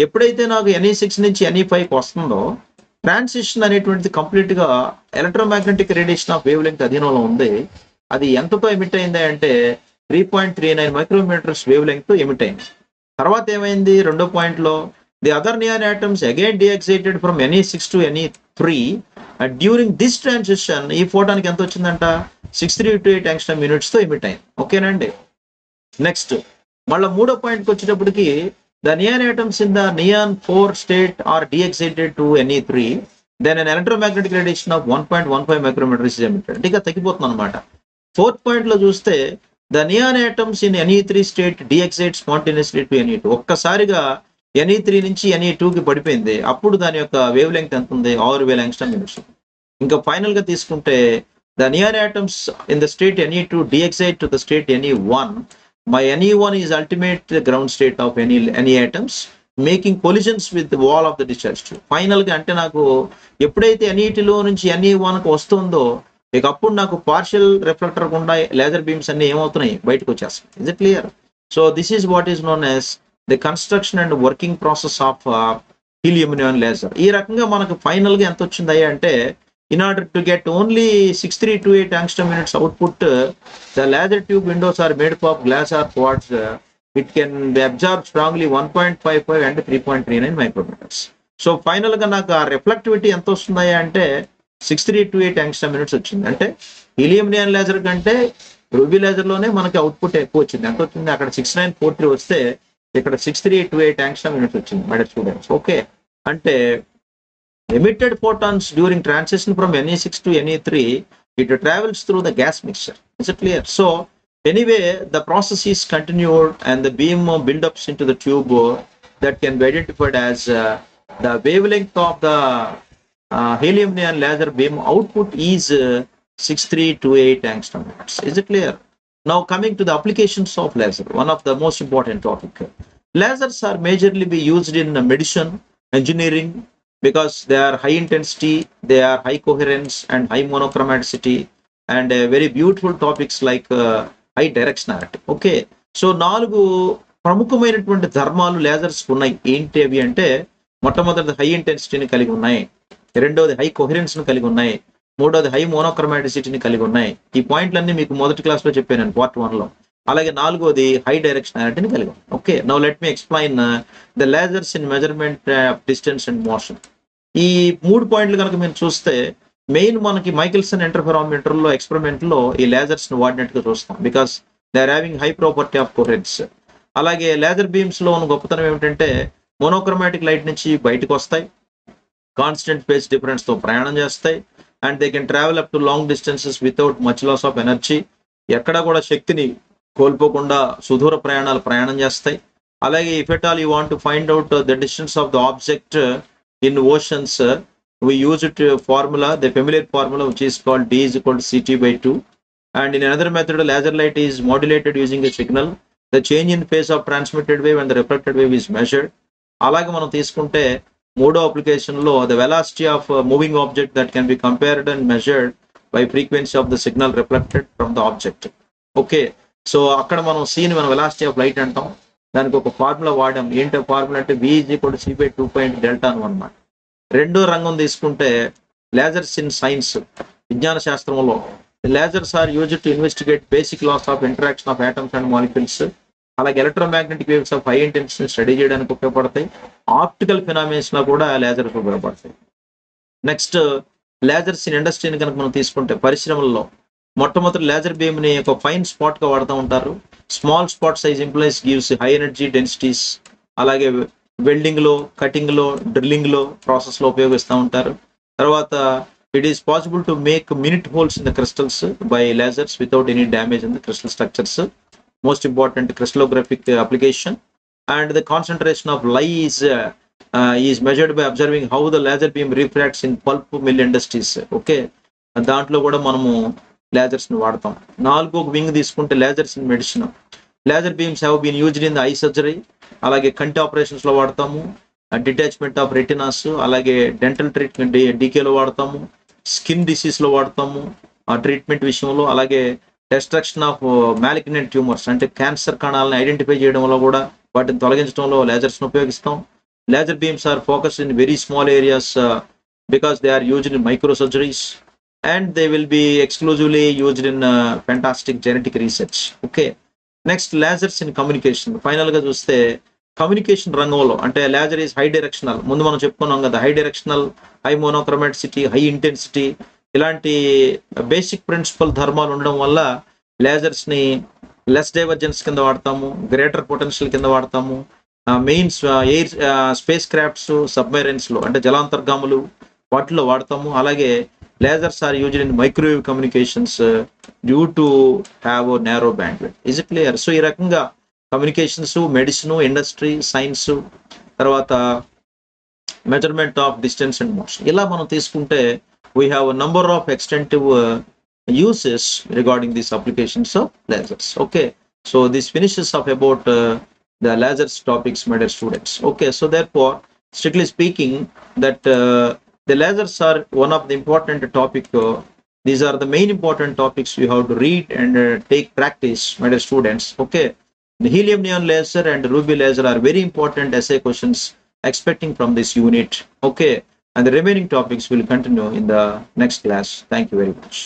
ఎప్పుడైతే నాకు Ne6 నుంచి Ne5కి వస్తుందో ట్రాన్సిషన్ అనేటువంటిది కంప్లీట్ గా electromagnetic radiation of wavelength అధీనంలో ఉంది. అది ఎంతతో ఎమిట్ అయింది అంటే 3.39 మైక్రోమీటర్స్ వేవ్ లెంగ్త్ తో ఎమిట్ అయింది. తర్వాత ఏమైంది? రెండో పాయింట్ లో the other neon atoms again de-excited from Ne6 to Ne3 during this transition ఈ ఫోటానికి ఎంత వచ్చిందంట? 6328 యాంగ్స్ట్రామ్ యూనిట్స్ తో ఎమిట్ అయింది. ఓకేనండి? నెక్స్ట్ మళ్ళీ మూడో పాయింట్కి వచ్చేటప్పటికి the neon atoms in the neon 4 state are de-excited to Ne3 then an electromagnetic radiation of 1.15 micrometres emitted. అంటే ఇక తగ్గిపోతుంది అనమాట. ఫోర్త్ పాయింట్ లో చూస్తే the neon atoms in Ne3 state de-excite spontaneously to Ne2. ఒక్కసారిగా Ne3 నుంచి Ne2కి పడిపోయింది. అప్పుడు దాని యొక్క వేవ్ లెంగ్త్ ఎంత ఉంది? 6000 యాంగ్స్ట్రామ్ యూనిట్స్. ఇంకా ఫైనల్ గా తీసుకుంటే the neon atoms in the state Ne2 de-excite to the state Ne1. My Ne1 is ultimate ground state of any atoms making collisions with the wall of the discharge tube. Final గా అంటే నాకు ఎప్పుడైతే Ne2లో నుంచి Ne1కి వస్తుందో ఇక అప్పుడు నాకు partial reflector గుండా లేజర్ బీమ్స్ అన్ని ఏమవుతున్నాయి? బయటకు వచ్చేస్తాయి. Is it clear? So this is what is known as the construction and working process of helium neon laser. ఈ రకంగా మనకు ఫైనల్ గా ఎంత వచ్చింది అంటే in order to get only 6328 angstrom units output, the laser tube windows are made up of glass or quartz. It can be absorbed strongly 1.55 and 3.39 micrometers. So final గా నాకు ఆ రిఫ్లెక్టివిటీ ఎంత వస్తుంది అంటే 6328 angstrom units వచ్చింది. అంటే helium neon laser కంటే ruby laser లోనే మనకి అవుట్పుట్ ఎక్కువ వచ్చింది. ఎంత వచ్చింది? అక్కడ 6943 వస్తే ఇక్కడ 6328 angstrom units వచ్చింది మై డియర్ స్టూడెంట్స్. ఓకే, అంటే emitted photons during transition from Ne6 to Ne3, it travels through the gas mixture. Is it clear? So anyway, the process is continued and the beam buildups into the tube that can be identified as the wavelength of the helium neon laser beam output is 6328 angstrom units. Is it clear? Now coming to the applications of laser, one of the most important topic. Lasers are majorly be used in medicine, engineering, because they are high intensity, they are high coherence and high monochromaticity and very beautiful topics like high directionality. Okay, so 4 ప్రముఖమైనటువంటి ధర్మాలు lasers ఉన్నాయి. ఏంటి అవి అంటే మొట్టమొదటిది high ఇంటెన్సిటీని కలిగి ఉన్నాయి, రెండోది హై కోహెరెన్స్ ని కలిగి ఉన్నాయి, మూడోది హై మోనోక్రమాటిసిటీని కలిగి ఉన్నాయి. ఈ పాయింట్లన్నీ మీకు మొదటి క్లాస్లో చెప్పాను పార్ట్ 1లో. అలాగే నాలుగోది హై డైరెక్షనాలిటీని కలిగి ఉంది. Okay, now let me explain the lasers in measurement distance and motion. ఈ 3 పాయింట్లు కనుక మీరు చూస్తే మెయిన్ మనకి మైకెల్సన్ ఇంటర్ఫెరోమీటర్లో ఎక్స్పెరిమెంట్లో ఈ లేజర్స్ని వాడినట్టుగా చూస్తాం. Because they are having high property of coherence. అలాగే లేజర్ బీమ్స్లో ఉన్న గొప్పతనం ఏమిటంటే మోనోక్రోమాటిక్ లైట్ నుంచి బయటకు వస్తాయి, కాన్స్టెంట్ ఫేజ్ డిఫరెన్స్తో ప్రయాణం చేస్తాయి, and they can travel up to long distances without much loss of energy. ఎక్కడ కూడా శక్తిని కోల్పోకుండా సుదూర ప్రయాణం చేస్తాయి. అలాగే if at all you want to find out the distance of the object in oceans, we use it formula, the familiar formula, which is called D is equal to CT/2. And in another method, laser light is modulated using a signal. The change in phase of transmitted wave and the reflected wave is measured. అలాగే మనం తీసుకుంటే మూడో అప్లికేషన్లో the velocity of a moving object that can be compared and measured by frequency of the signal reflected from the object. Okay, so అక్కడ మనం సీని మనం velocity of light అంటాం. దానికి ఒక ఫార్ములా వాడాం. ఏంటో ఫార్ములా అంటే V is equal to C/2 అన్నమాట. రెండో రంగం తీసుకుంటే లేజర్స్ ఇన్ సైన్స్, విజ్ఞాన శాస్త్రంలో lasers are used to investigate basic laws of interaction of atoms and molecules. అలాగే electromagnetic waves of high intensity study చేయడానికి ఉపయోగపడతాయి. ఆప్టికల్ ఫినామినన్స్ లో కూడా లేజర్స్ ఉపయోగపడతాయి. నెక్స్ట్ లేజర్స్ ఇన్ ఇండస్ట్రీని కనుక మనం తీసుకుంటే పరిశ్రమల్లో మొట్టమొదటి లేజర్ బీమ్ ని ఒక ఫైన్ స్పాట్ గా వాడుతూ ఉంటారు. Small spot size implies gives high energy densities. అలాగే వెల్డింగ్ లో, కటింగ్ లో, డ్రిల్లింగ్ లో ప్రాసెస్ లో ఉపయోగిస్తూ ఉంటారు. తర్వాత it is possible to make minute holes in the crystals by lasers without any damage in the crystal structures. Most important crystallographic application. And the concentration of lye is measured by observing how the laser beam refracts in pulp mill industries. Okay, దాంట్లో కూడా మనము lasers ని వాడతాం. నాలుగో wing తీసుకుంటే lasers in medicine. Laser beams have been used in the eye surgery. అలాగే కంటి operations లో వాడతాము, డిటాచ్మెంట్ ఆఫ్ రెటినాస్, అలాగే డెంటల్ ట్రీట్మెంట్ డీకేలో వాడతాము, స్కిన్ డిసీజ్ లో వాడతాము ఆ ట్రీట్మెంట్ విషయంలో. అలాగే డిస్ట్రక్షన్ ఆఫ్ మ్యాలిగ్నెంట్ ట్యూమర్స్ అంటే క్యాన్సర్ కణాలను ఐడెంటిఫై చేయడంలో కూడా వాటిని తొలగించడంలో లేజర్స్ ను ఉపయోగిస్తాం. Laser beams are focus in very small areas because they are used in micro surgeries and they will be exclusively used in fantastic genetic research. Okay, next lasers in communication. Final గా చూస్తే communication రంగంలో అంటే laser is high directional. ముందు మనం చెప్పుకున్నాం కదా, high directional, high monochromaticity, high intensity, ఇలాంటి basic principle ధర్మాలు ఉండడం వల్ల లేజర్స్ ని లెస్ డైవర్జెన్స్ కింద వాడతాము, గ్రేటర్ పొటెన్షియల్ కింద వాడతాము. Main air spacecrafts, submarines లో అంటే జలాంతర్గాములు వాటిలో వాడతాము. అలాగే lasers are used in microwave communications due to have narrow bandwidth. Is it clear? So ఈ రకంగా కమ్యూనికేషన్స్, మెడిసిన్, ఇండస్ట్రీ, సైన్స్, తర్వాత measurement of distance and motion, ఇలా మనం తీసుకుంటే we have a number of extensive uses regarding these applications of lasers. Okay, so this finishes up about the lasers topics, my dear students. Okay, so therefore strictly speaking that the lasers are one of the important topic. These are the main important topics you have to read and take practice, my dear students. Okay, the helium neon laser and ruby laser are very important essay questions expecting from this unit. Okay, and the remaining topics will continue in the next class. Thank you very much.